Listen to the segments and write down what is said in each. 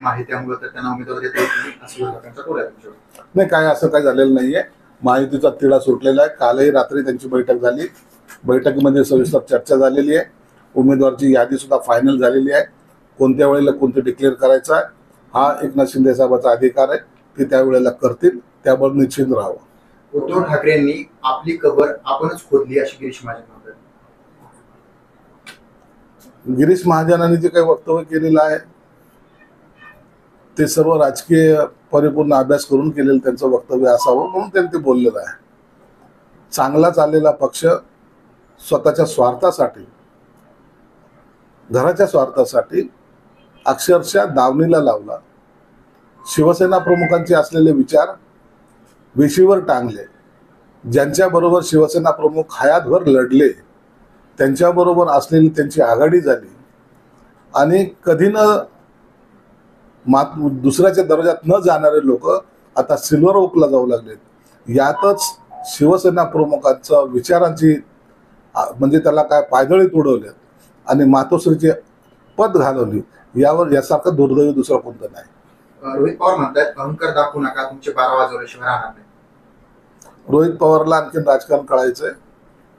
माहिती त्यामुळे तर त्यांना उमेदवार देता येत नाही असं लोकांचा टोल आहे तुमच्यावर. नाही, काय असं काय झालेलं नाहीये. माहितीचा तिढा सुटलेला आहे. कालही रात्री त्यांची बैठक झाली. बैठकीमध्ये सविस्तर चर्चा झालेली आहे. उमेदवारची यादी सुद्धा फायनल झालेली आहे. कोणत्या वेळेला कोणते डिक्लेअर करायचं आहे हा एकनाथ शिंदे साहेबांचा अधिकार आहे. ते त्यावेळेला करतील, त्यावर निश्चिंत राहावं. उद्धव ठाकरेंनी आपली कबर आपणच खोदली अशी गिरीश महाजन म्हणतात. गिरीश महाजनांनी जे काही वक्तव्य केलेलं आहे ते सर्व राजकीय परिपूर्ण अभ्यास करून केलेलं त्यांचं वक्तव्य असावं म्हणून त्यांनी ते बोललेलं आहे. चांगला चाललेला पक्ष स्वतःच्या स्वार्थासाठी, घराच्या स्वार्थासाठी अक्षरशः दावणीला लावला. शिवसेना प्रमुखांचे असलेले विचार वेशीवर टांगले. ज्यांच्याबरोबर शिवसेना प्रमुख हयातभर लढले त्यांच्याबरोबर असलेली त्यांची आघाडी झाली आणि कधी न दुसऱ्याच्या दर्जात न जाणारे लोक आता सिल्वर ओकला जाऊ लागलेत. यातच शिवसेना प्रमुखांच्या विचारांची म्हणजे त्याला काय पायदळीत उडवल्यात आणि मातोश्रीचे पद घालवली. यासारखं दुर्दैवी दुसरं कोणतं नाही. रोहित पवार म्हणतात अहंकार दाखवू नका, तुमचे 12 वाजवल्याशिवाय राहणार नाही. रोहित पवारला आणखीन राजकारण कळायचंय.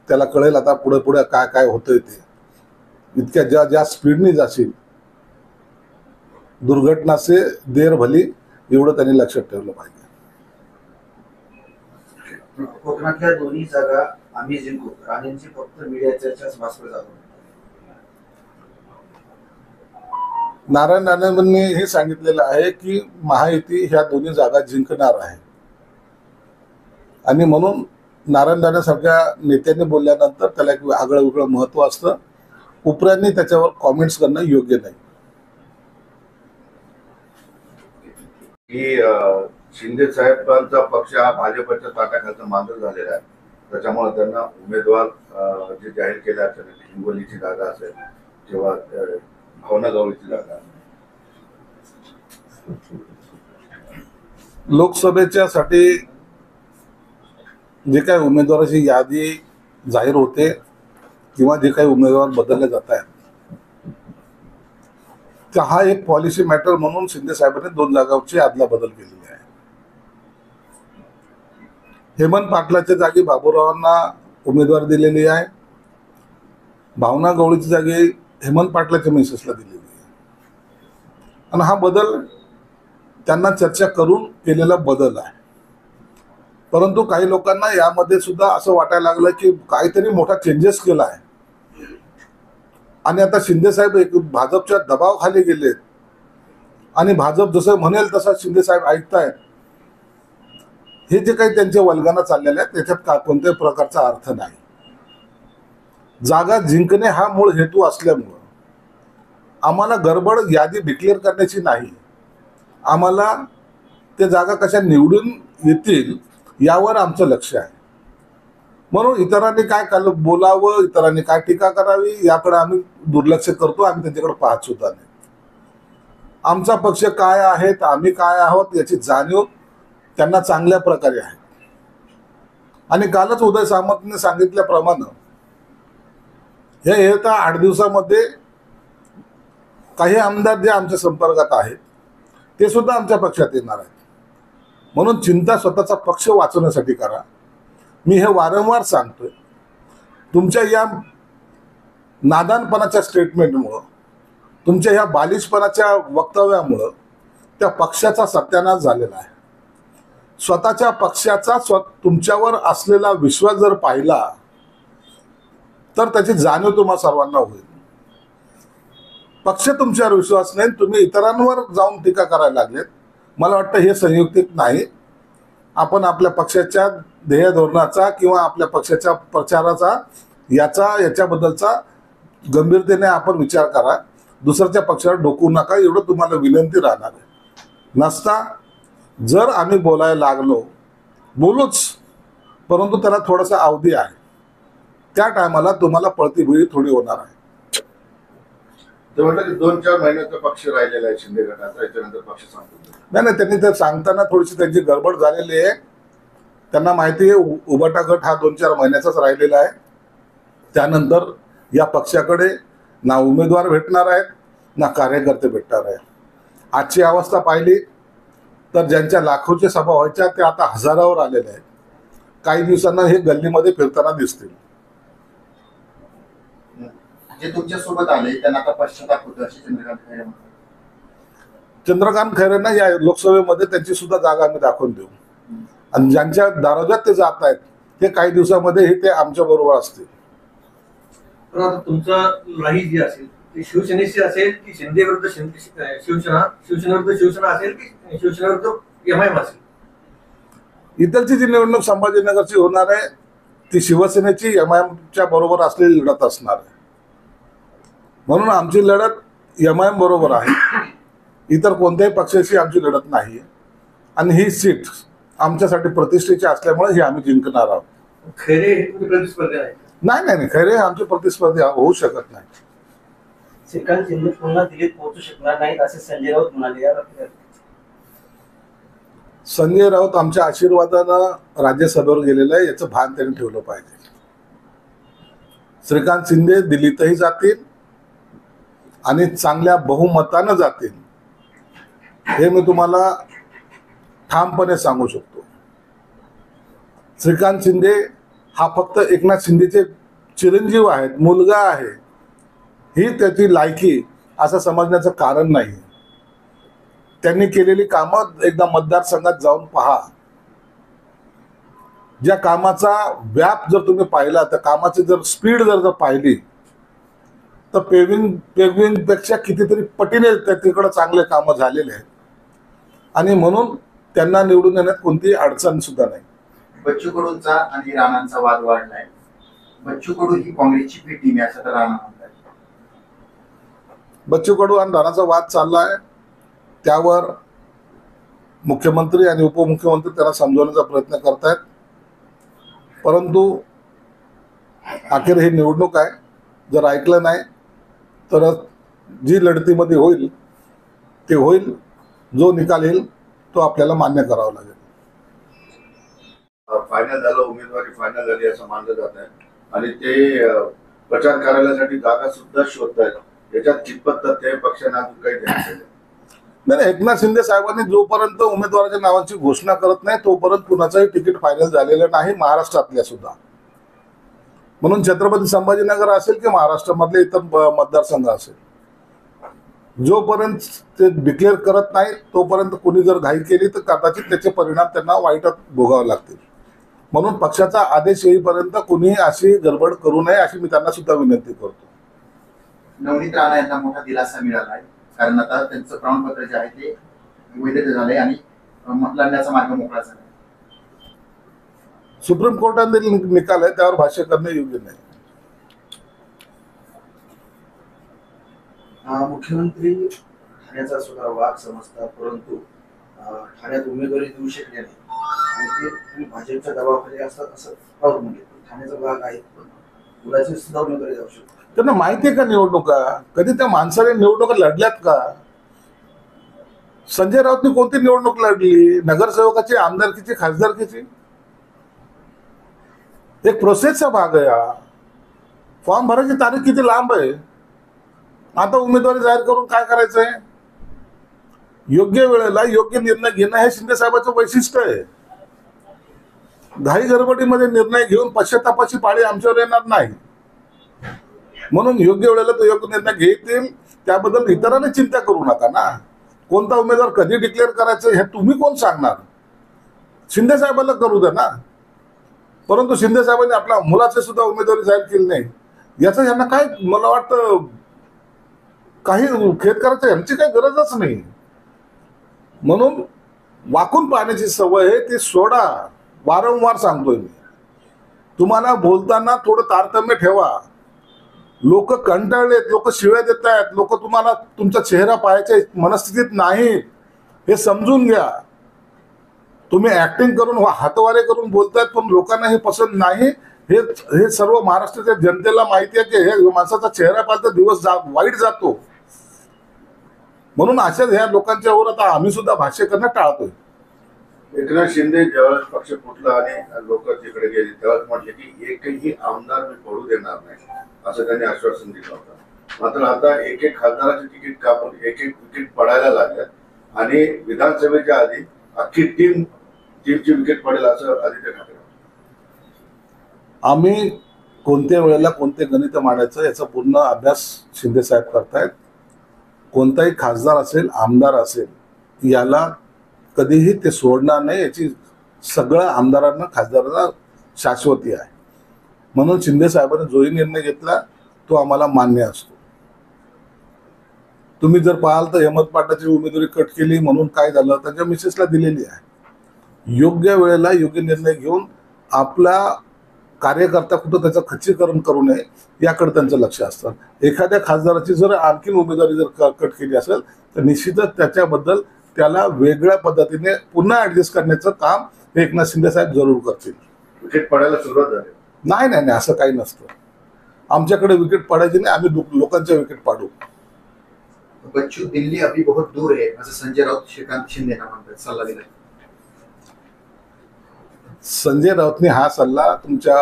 त्याला कळेल आता पुढे पुढे काय काय होतंय ते. इतक्या ज्या स्पीडने जाशील दुर्घटना से देर भली एवढं त्यांनी लक्षात ठेवलं पाहिजे. कोकणातल्या दोन्ही जागा आम्ही जिंकू, राणेंची फक्त मीडिया चर्चाच भासवत जातो. नारायण राणेंनी हे सांगितलेलं आहे की महायुती ह्या दोन्ही जागा जिंकणार आहे आणि म्हणून नारायण राणेसारख्या नेत्यांनी बोलल्यानंतर त्याला एक आगळं वेगळं महत्व असतं. उपऱ्यांनी त्याच्यावर कॉमेंट्स करणं योग्य नाही. की शिंदे साहेबांचा पक्ष हा भाजपच्या ताटाखालचा मांजर झालेला आहे. त्याच्यामुळे त्यांना उमेदवार जे जाहीर केले असेल, हिंगोलीची जागा असेल किंवा भावना गवळीची जागा, लोकसभेच्या साठी जे काही उमेदवाराची यादी जाहीर होते किंवा जे काही उमेदवार बदलले जात आहेत तर हा एक पॉलिसी मॅटर म्हणून शिंदे साहेबांनी 2 जागांची अदला बदल केलेली आहे. हेमंत पाटलाच्या जागी बाबूरावांना उमेदवार दिलेली आहे. भावना गवळीची जागी हेमंत पाटलाच्या मिसेसला दिलेली आहे आणि हा बदल त्यांना चर्चा करून केलेला बदल आहे. परंतु काही लोकांना यामध्ये सुद्धा असं वाटायला लागलं की काहीतरी मोठा चेंजेस केला आहे आणि आता शिंदे साहेब एक भाजपच्या दबावाखाली गेलेत आणि भाजप जसं म्हणेल तसा शिंदे साहेब ऐकतायत. हे जे काही त्यांचे वल्गना चाललेले आहेत त्याच्यात कोणत्याही प्रकारचा अर्थ नाही. जागा जिंकणे हा मूळ हेतू असल्यामुळं आम्हाला गडबड यादी डिक्लेअर करण्याची नाही. आम्हाला ते जागा कशा निवडून येतील यावर आमचं लक्ष आहे. म्हणून इतरांनी काय बोलावं, इतरांनी काय टीका करावी याकडे आम्ही दुर्लक्ष करतो. आम्ही त्यांच्याकडे पाहत सुद्धा नाही. आमचा पक्ष काय आहे, आम्ही काय आहोत याची जाणीव त्यांना चांगल्या प्रकारे आहे. आणि कालच उदय सामंतने सांगितल्याप्रमाणे हे येत्या 8 दिवसामध्ये काही आमदार जे आमच्या संपर्कात आहेत ते सुद्धा आमच्या पक्षात येणार आहेत. म्हणून चिंता स्वतःचा पक्ष वाचवण्यासाठी करा. मी हे वारंवार सांगतोय. तुमच्या या नादानपणाच्या स्टेटमेंटमुळं, तुमच्या ह्या बालिशपणाच्या वक्तव्यामुळं त्या पक्षाचा सत्यानाश झालेला आहे. स्वतःच्या पक्षाचा तुमच्यावर असलेला विश्वास जर पाहिला तर त्याची जाणीव तुम्हा सर्वांना होईल. पक्ष तुमच्यावर विश्वास नाही, तुम्ही इतरांवर जाऊन टीका करायला लागलेत. मला वाटतं हे संयुक्तिक नाही. आपण आपल्या पक्षाच्या ध्येय धोरणाचा किंवा आपल्या पक्षाच्या प्रचाराचा याच्याबद्दलचा गंभीरतेने आपण विचार करा. दुसऱ्याच्या पक्षावर डोकू नका एवढं तुम्हाला विनंती राहणार आहे. नसता जर आम्ही बोलायला लागलो बोलूच, परंतु त्याला थोडासा अवधी आहे. त्या टायमाला तुम्हाला पळतीभुई थोडी होणार आहे. ते म्हटलं की 2-4 महिन्याचा पक्ष राहिलेला आहे शिंदे गटाचा, याच्यानंतर पक्ष सांगतो. नाही, त्यांनी तर सांगताना थोडीशी त्यांची गडबड झालेली आहे. त्यांना माहिती आहे उभाटा गट हा 2-4 महिन्याचाच राहिलेला आहे. त्यानंतर या पक्षाकडे ना उमेदवार भेटणार आहेत ना कार्यकर्ते भेटणार आहेत. आजची अवस्था पाहिली तर ज्यांच्या लाखोच्या सभा व्हायच्या ते आता हजारावर आलेले आहेत. काही दिवसांना हे गल्लीमध्ये फिरताना दिसतील. जे तुमच्या सोबत आले त्यांना आता पश्चाताप होतो असे चंद्रकांत खैरे म्हणतात. चंद्रकांत खैरेंना या लोकसभेमध्ये त्यांची सुद्धा जागा आम्ही दाखवून देऊ. आणि ज्यांच्या दारोद्यात ते जात आहेत ते काही दिवसामध्ये हे ते आमच्या बरोबर असतील. पण आता तुमचं लढाई जी असेल ती शिवसेनेची असेल की शिंदे विरुद्ध शिवसेना, शिवसेनेविरुद्ध शिवसेना असेल की शिवसेना विरुद्ध एमआयएम असेल? इथलची जी निवडणूक संभाजीनगरची होणार आहे ती शिवसेनेची एमआयएमच्या बरोबर असलेली लढत असणार आहे. म्हणून आमची लढत एमआयएम बरोबर आहे. इतर कोणत्याही पक्षाशी आमची लढत नाही. आणि ही सीट आमच्यासाठी प्रतिष्ठेची असल्यामुळे ही आम्ही जिंकणार आहोत. खैरे हे तुमचे प्रतिस्पर्धी आहे? नाही, खैरे आमचे प्रतिस्पर्धी होऊ शकत नाही. श्रीकांत शिंदे पुन्हा दिल्लीत पोहोचू शकणार नाहीत असे संजय राऊत म्हणाले. संजय राऊत आमच्या आशीर्वादानं राज्यसभेवर गेलेलं आहे याचं भान त्यांनी ठेवलं पाहिजे. श्रीकांत शिंदे दिल्लीतही जातील आणि चांगल्या बहुमतानं जातील हे मी तुम्हाला ठामपणे सांगू शकतो. श्रीकांत शिंदे हा फक्त एकनाथ शिंदेचे चिरंजीव आहेत, मुलगा आहे, ही त्याची लायकी असं समजण्याचं कारण नाही. त्यांनी केलेली कामं एकदा मतदारसंघात जाऊन पहा. ज्या कामाचा व्याप जर तुम्ही पाहिला, त्या कामाची जर स्पीड जर पाहिली तर पेविंग पेक्षा कितीतरी पटीने तिकडे चांगले कामं झालेले आहेत. आणि म्हणून त्यांना निवडून येण्यात कोणतीही अडचण सुद्धा नाही. बच्चू कडूंचा आणि राणांचा वाद वाढलाय. बच्चू कडू ही काँग्रेसची बी टीम आहे असं तर राणा म्हणतात. बच्चू कडू आणि राणाचा वाद चाललाय. त्यावर मुख्यमंत्री आणि उपमुख्यमंत्री त्यांना समजवण्याचा प्रयत्न करतायत. परंतु अखेर ही निवडणूक आहे. जर ऐकलं नाही तर जी लढतीमध्ये होईल ते होईल. जो निकाल येईल तो आपल्याला मान्य करावा लागेल. फायनल झालं, उमेदवारी फायनल झाली असं मानलं जात आहे. आणि ते प्रचार कार्यालयासाठी जागा सुद्धा शोधतायत. याच्यात कितपत तथ्य पक्षाने अजून काही ध्यान दिलं नाही. एकनाथ शिंदे साहेबांनी जोपर्यंत उमेदवाराच्या नावाची घोषणा करत नाही तोपर्यंत कुणाचंही तिकीट फायनल झालेलं नाही, महाराष्ट्रातल्या सुद्धा. म्हणून छत्रपती संभाजीनगर असेल की महाराष्ट्रामधले इतर मतदारसंघ असेल, जोपर्यंत ते डिक्लेअर करत नाही तोपर्यंत कोणी जर घाई केली तर कदाचित त्याचे परिणाम त्यांना वाईट भोगावे लागतील. म्हणून पक्षाचा आदेश येईपर्यंत कुणी अशी गडबड करू नये अशी मी त्यांना सुद्धा विनंती करतो. नवनीत राणा यांना मोठा दिलासा मिळाला आहे, कारण आता त्यांचं प्रमाणपत्र जे आहे ते वैध झालंय आणि लढण्याचा मार्ग मोकळा झाला. सुप्रीम कोर्टाने निकाल आहे त्यावर भाष्य करणे योग्य नाही. मुख्यमंत्री ठाण्याचा सुद्धा वाघ समजतात, परंतु ठाण्यात उमेदवारी देऊ शकले नाही आणि ते तुम्ही भाजपच्या दबावाखाली असतात असं राऊत म्हणले. ठाण्याचा वाघ आहे पण मुलाची सुद्धा उमेदवारी जाऊ शकतो. त्यांना माहिती आहे का निवडणुका? कधी त्या माणसाने निवडणुका लढल्यात का? संजय राऊतनी कोणती निवडणूक लढली? नगरसेवकाची, आमदारकीची, खासदारकीची? एक प्रोसेसचा भाग आहे हा. फॉर्म भरायची तारीख किती लांब आहे. आता उमेदवारी जाहीर करून काय करायचंय? योग्य वेळेला योग्य निर्णय घेणं हे शिंदे साहेबांचं वैशिष्ट्य आहे. घाई गडबडीमध्ये निर्णय घेऊन पश्चातापाची पाळी आमच्यावर येणार नाही. म्हणून योग्य वेळेला तो योग्य निर्णय घेतील. त्याबद्दल इतरांनी चिंता करू नका ना. कोणता उमेदवार कधी डिक्लेअर करायचं हे तुम्ही कोण सांगणार? शिंदे साहेबांना करू द्या ना. परंतु शिंदे साहेबांनी आपल्या मुलाचे सुद्धा उमेदवारी जाहीर केली नाही. याचं यांना काय, मला वाटतं काही खेद करायचं यांची काही गरजच नाही. म्हणून वाकून पाहण्याची सवय आहे ती सोडा. वारंवार सांगतोय मी तुम्हाला. बोलताना थोडं तारतम्य ठेवा. लोक कंटाळलेत, लोक शिव्या देत आहेत, लोक तुम्हाला तुमचा चेहरा पाहायच्या मनस्थितीत नाहीत हे समजून घ्या. तुम्ही ऍक्टिंग करून हातवारे करून बोलतायत पण लोकांना हे पसंत नाही. हे सर्व महाराष्ट्राच्या जनतेला माहिती आहे की हे माणसाचा चेहरा पाहता दिवस वाईट जातो. म्हणून अशाच ह्या लोकांच्या वर आता आम्ही सुद्धा भाष्य करणं टाळतोय. एकनाथ शिंदे ज्यावेळेस पक्ष फुटला आणि लोक तिकडे गेले तेव्हाच म्हटले की एकही आमदार मी पडू देणार नाही असं त्यांनी आश्वासन दिलं होतं. मात्र आता एक खासदाराचे तिकीट कापून एक तिकीट पडायला लागल्यात. आणि विधानसभेच्या आधी अख्खी टीमची विकेट पडेल असं आदित्य ठाकरे. आम्ही कोणत्या वेळेला कोणते गणित मांडायचं याचा पूर्ण अभ्यास शिंदे साहेब करतायत. कोणताही खासदार असेल, आमदार असेल, याला कधीही ते सोडणार नाही याची सगळ्या आमदारांना, खासदारांना शाश्वती आहे. म्हणून शिंदे साहेबांनी जोही निर्णय घेतला तो आम्हाला मान्य असतो. तुम्ही जर पाहाल तर हेमंत पाटलाची उमेदवारी कट केली म्हणून काय झालं, त्यांच्या मिसेसला दिलेली आहे. योग्य वेळेला योग्य निर्णय घेऊन आपला कार्यकर्ता कुठं त्याचं खच्चीकरण करू नये याकडे त्यांचं लक्ष असतं. एखाद्या खासदाराची जर आणखीन उमेदवारी जर कट केली असेल तर निश्चितच त्याच्याबद्दल त्याला वेगळ्या पद्धतीने पुन्हा ऍडजस्ट करण्याचं काम एकनाथ शिंदे साहेब जरूर करतील. विकेट पडायला सुरुवात झाली. नाही नाही नाही, असं काही नसतं. आमच्याकडे विकेट पडायची नाही, आम्ही लोकांच्या विकेट पाडू. बच्चू दिल्ली अभी बहुत दूर है असं संजय राऊत श्रीकांत शिंदेना म्हणतात, सल्ला दिलाय. संजय राऊतने हा सल्ला तुमच्या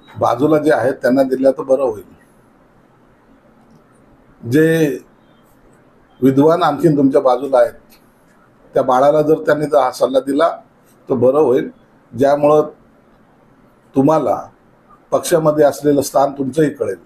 बाजूला जे आहेत त्यांना दिला तर बरं होईल. जे विद्वान आणखीन तुमच्या बाजूला आहेत त्या बाळाला जर त्यांनी हा सल्ला दिला तर बरं होईल, ज्यामुळं तुम्हाला पक्षामध्ये असलेलं स्थान तुमचंही कळेल.